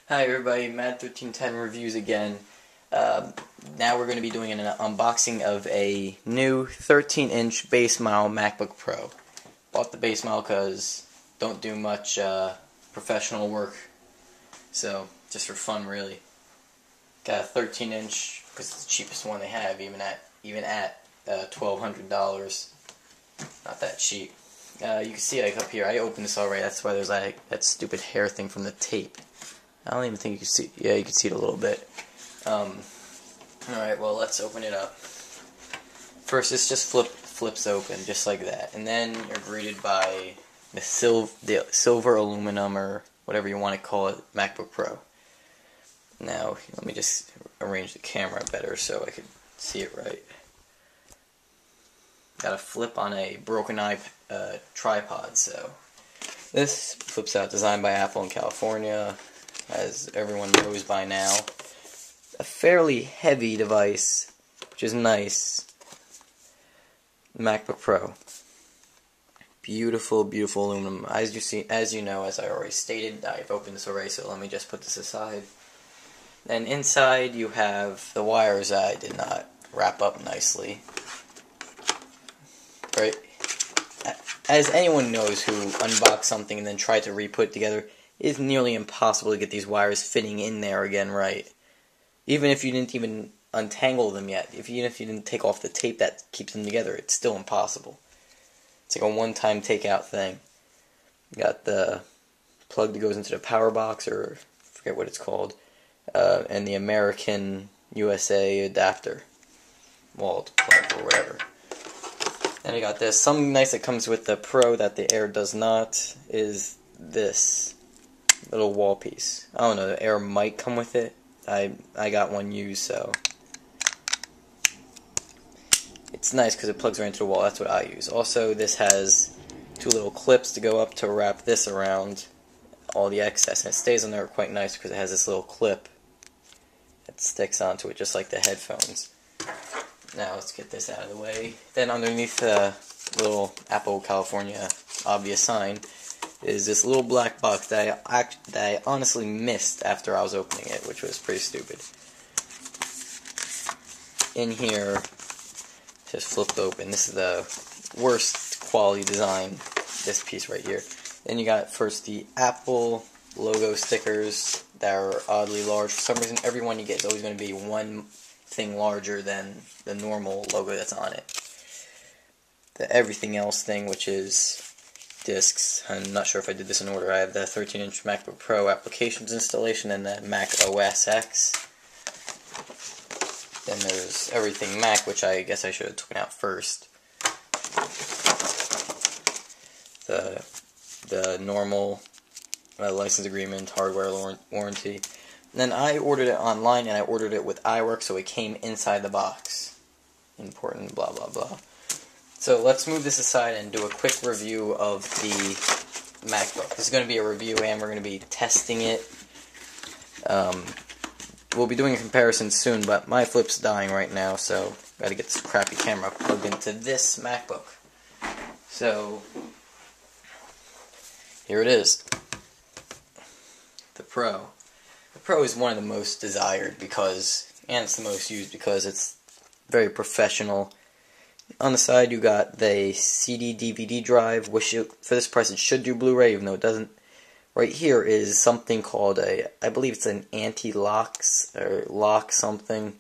Hi everybody, Mad1310 reviews again. Now we're going to be doing an unboxing of a new 13-inch base model MacBook Pro. Bought the base model because don't do much professional work, so just for fun really. Got a 13-inch because it's the cheapest one they have, even at $1,200. Not that cheap. You can see like up here. I opened this already. That's why there's like that stupid hair thing from the tape. I don't even think you can see. Yeah, you can see it a little bit. Alright, well, let's open it up. First, this just flips open, just like that. And then you're greeted by the silver aluminum, or whatever you want to call it, MacBook Pro. Now, let me just arrange the camera better so I can see it right. Got a flip on a broken tripod, so. This flips out, designed by Apple in California, as everyone knows by now. A fairly heavy device, which is nice. MacBook Pro. Beautiful, beautiful aluminum. As you know, as I already stated, I've opened this already, so let me just put this aside. Then inside you have the wires I did not wrap up nicely. Right? As anyone knows who unboxed something and then tried to re-put it together, it is nearly impossible to get these wires fitting in there again right. Even if you didn't even untangle them yet, even if you didn't take off the tape that keeps them together, it's still impossible. It's like a one-time takeout thing. You got the plug that goes into the power box, or I forget what it's called, and the American USA adapter, walled plug or whatever. And I got this. Something nice that comes with the Pro that the Air does not is this little wall piece. I don't know, the Air might come with it. I got one used, so it's nice because it plugs right into the wall. That's what I use. Also, this has two little clips to go up to wrap this around all the excess, and it stays on there quite nice because it has this little clip that sticks onto it, just like the headphones. Now let's get this out of the way. Then underneath the little Apple California obvious sign is this little black box that I honestly missed after I was opening it, which was pretty stupid. In here, just flipped open. This is the worst quality design, this piece right here. Then you got first the Apple logo stickers that are oddly large. For some reason, every one you get is always going to be one thing larger than the normal logo that's on it. The everything else thing, which is discs. I'm not sure if I did this in order. I have the 13-inch MacBook Pro applications installation and the Mac OS X. Then there's everything Mac, which I guess I should have taken out first. The normal license agreement, hardware warranty. And then I ordered it online, and I ordered it with iWork, so it came inside the box. Important, blah, blah, blah. So let's move this aside and do a quick review of the MacBook. This is going to be a review, and we're going to be testing it. We'll be doing a comparison soon, but my flip's dying right now, so got to get this crappy camera plugged into this MacBook. So here it is. The Pro. The Pro is one of the most desired and it's the most used because it's very professional. On the side you got the CD DVD drive, which for this price it should do Blu-ray, even though it doesn't. Right here is something called I believe it's an anti-locks or lock something.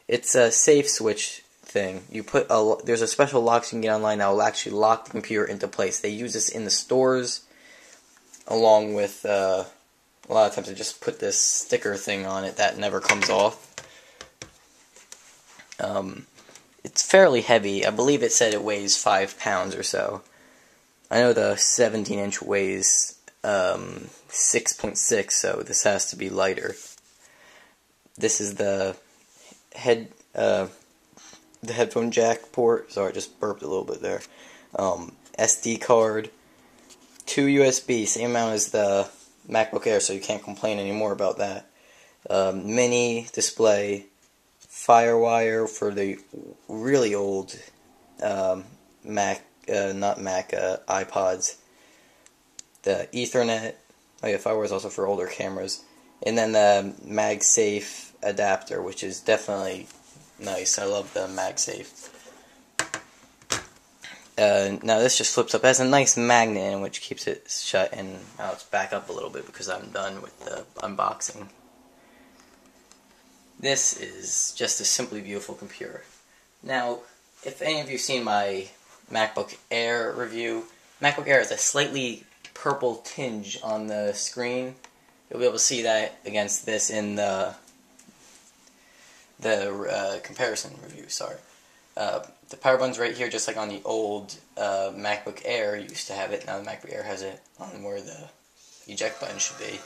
It's a safe switch thing. You put there's a special lock you can get online that will actually lock the computer into place. They use this in the stores, along with a lot of times they just put this sticker thing on it that never comes off. It's fairly heavy. I believe it said it weighs 5 pounds or so. I know the 17-inch weighs 6.6, so this has to be lighter. This is the headphone jack port. Sorry, I just burped a little bit there. SD card, 2 USB, same amount as the MacBook Air, so you can't complain anymore about that. Mini display, Firewire for the really old iPods. The Ethernet. Oh yeah, Firewire is also for older cameras. And then the MagSafe adapter, which is definitely nice. I love the MagSafe. Now this just flips up. It has a nice magnet in which keeps it shut, and now let's back up a little bit because I'm done with the unboxing. This is just a simply beautiful computer. Now, if any of you have seen my MacBook Air review, MacBook Air has a slightly purple tinge on the screen. You'll be able to see that against this in the comparison review, sorry. The power button's right here, just like on the old MacBook Air used to have it. Now the MacBook Air has it on where the eject button should be.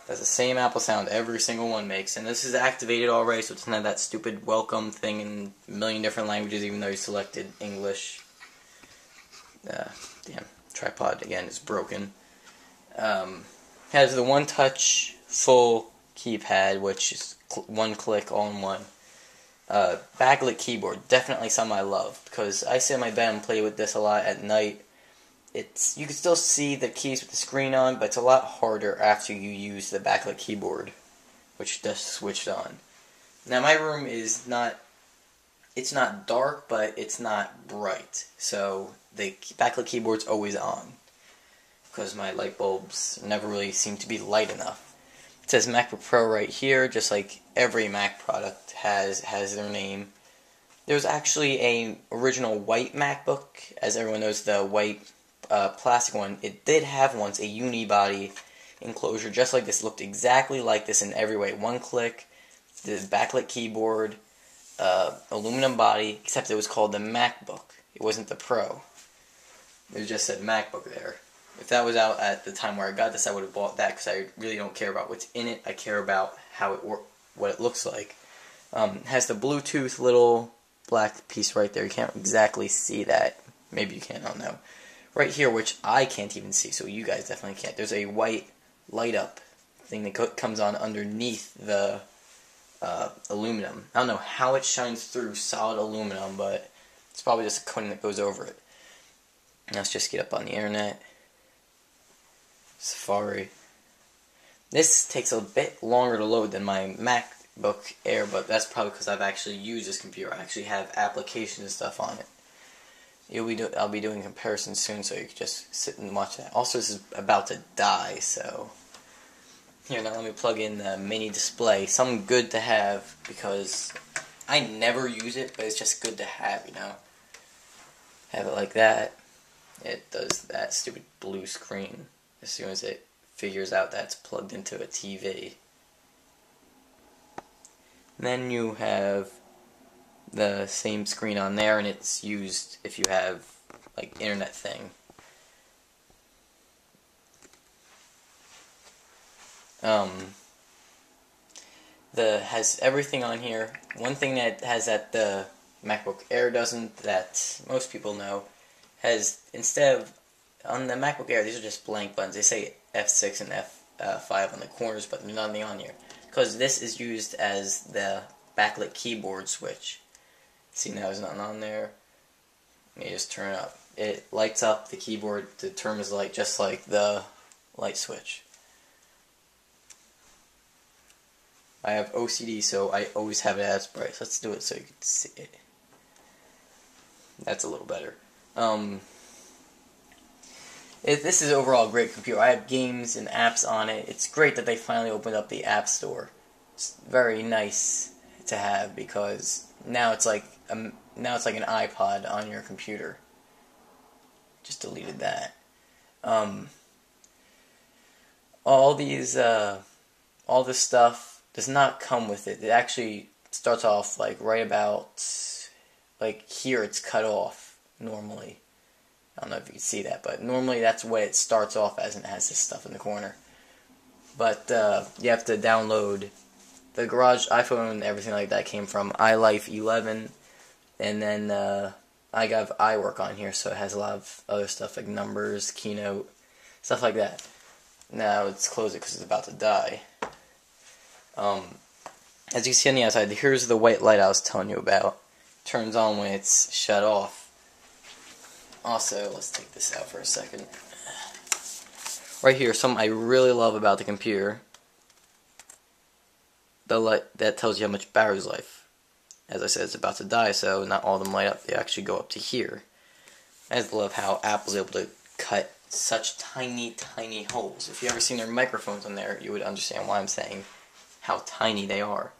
That's the same Apple sound every single one makes, and this is activated already, so it doesn't have that stupid welcome thing in a million different languages, even though you selected English. Damn, tripod again is broken. Has the one-touch full keypad, which is one click all in one. Backlit keyboard, definitely something I love, because I sit in my bed and play with this a lot at night. You can still see the keys with the screen on, but it's a lot harder after you use the backlit keyboard, which just switched on. Now my room is not, it's not dark, but it's not bright, so the backlit keyboard's always on, because my light bulbs never really seem to be light enough. It says MacBook Pro right here, just like every Mac product has their name. There's actually a original white MacBook, as everyone knows, the white plastic one. It did have once a unibody enclosure, just like this. Looked exactly like this in every way. One click, the backlit keyboard, aluminum body, except it was called the MacBook. It wasn't the Pro. It just said MacBook there. If that was out at the time where I got this, I would have bought that, because I really don't care about what's in it. I care about how what it looks like. It has the Bluetooth little black piece right there. You can't exactly see that. Maybe you can, I don't know. Right here, which I can't even see, so you guys definitely can't. There's a white light up thing that comes on underneath the aluminum. I don't know how it shines through solid aluminum, but it's probably just a coating that goes over it. Let's just get up on the internet. Safari. This takes a bit longer to load than my MacBook Air, but that's probably because I've actually used this computer. I actually have applications and stuff on it. I'll be doing comparisons soon, so you can just sit and watch that. Also, this is about to die, so here, now let me plug in the mini display. Something good to have, because I never use it, but it's just good to have, you know. Have it like that. It does that stupid blue screen as soon as it figures out that it's plugged into a TV. Then you have the same screen on there, and it's used if you have like internet thing. Has everything on here. One thing that has that the MacBook Air doesn't, that most people know, has, instead of on the MacBook Air, these are just blank buttons. They say F6 and F5 on the corners, but there's nothing on here, because this is used as the backlit keyboard switch. See, now there's nothing on there. Let me just turn it up. It lights up the keyboard to turn as light, just like the light switch. I have OCD, so I always have it as bright. So let's do it so you can see it. That's a little better. This is overall a great computer. I have games and apps on it. It's great that they finally opened up the App Store. It's very nice to have, because now it's like an iPod on your computer. Just deleted that. All this stuff does not come with it. It actually starts off like right about like here. It's cut off normally. I don't know if you can see that, but normally that's what it starts off as, and it has this stuff in the corner. But you have to download the Garage iPhone and everything like that came from iLife 11, and then I got iWork on here, so it has a lot of other stuff like Numbers, Keynote, stuff like that. Now let's close it because it's about to die. As you can see on the outside, here's the white light I was telling you about. Turns on when it's shut off. Also, let's take this out for a second. Right here, something I really love about the computer. the light that tells you how much battery life. As I said, it's about to die, so not all of them light up. They actually go up to here. I just love how Apple's able to cut such tiny, tiny holes. If you ever seen their microphones on there, you would understand why I'm saying how tiny they are.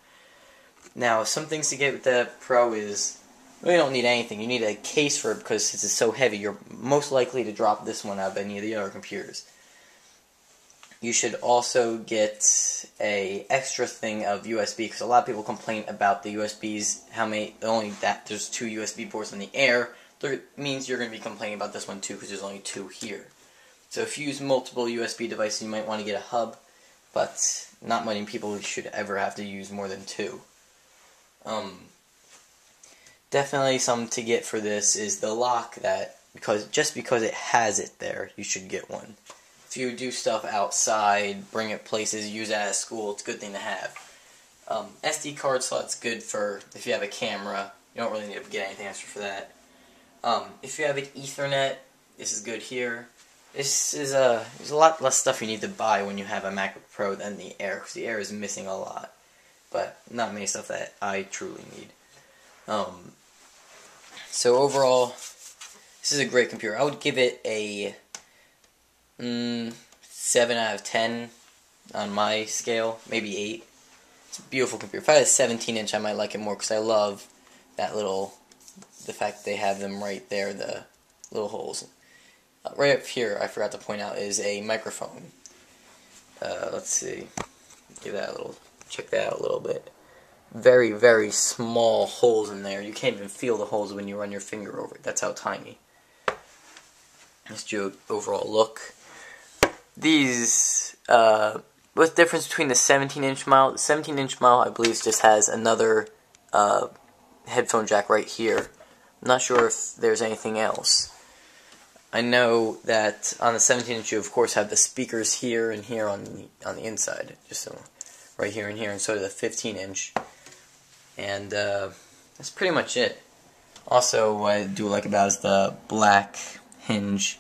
Now, some things to get with the Pro is, well, you don't need anything. You need a case for it because since it's so heavy, you're most likely to drop this one out of any of the other computers. You should also get a extra thing of USB because a lot of people complain about the USBs. There's 2 USB ports in the Air. That means you're going to be complaining about this one too because there's only 2 here. So if you use multiple USB devices, you might want to get a hub, but not many people should ever have to use more than 2. Definitely something to get for this is the lock just because it has it there, you should get one. If you do stuff outside, bring it places, use it at school, it's a good thing to have. SD card slot's good for if you have a camera. You don't really need to get anything extra for that. If you have an Ethernet, this is good here. There's a lot less stuff you need to buy when you have a MacBook Pro than the Air, because the Air is missing a lot. But not many stuff that I truly need. So overall, this is a great computer. I would give it a 7 out of 10 on my scale, maybe 8. It's a beautiful computer. If I had a 17-inch, I might like it more because I love the fact that they have them right there, the little holes. Right up here, I forgot to point out, is a microphone. Let's see. Check that out a little bit. Very, very small holes in there. You can't even feel the holes when you run your finger over it. That's how tiny. Let's do an overall look. These, what's the difference between the 17-inch model? The 17-inch model, I believe, just has another headphone jack right here. I'm not sure if there's anything else. I know that on the 17-inch you of course have the speakers here and here on the inside, just so right here and here, and so do the 15-inch. And that's pretty much it. Also, what I do like about is the black hinge.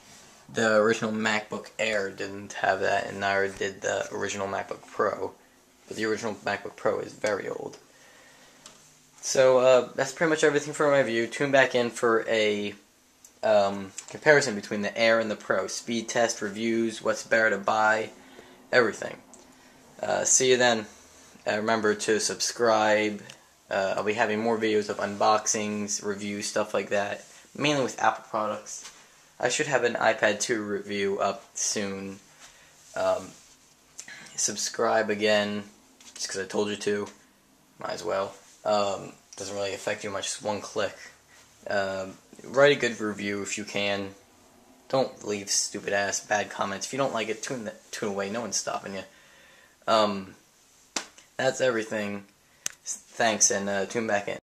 The original MacBook Air didn't have that, and neither did the original MacBook Pro. But the original MacBook Pro is very old. So that's pretty much everything for my review. Tune back in for a comparison between the Air and the Pro. Speed test, reviews, what's better to buy, everything. See you then. Remember to subscribe. I'll be having more videos of unboxings, reviews, stuff like that. Mainly with Apple products. I should have an iPad 2 review up soon. Subscribe again, just because I told you to. Might as well. Doesn't really affect you much, just one click. Write a good review if you can. Don't leave stupid ass bad comments. If you don't like it, tune away. No one's stopping you. That's everything. Thanks, and tune back in.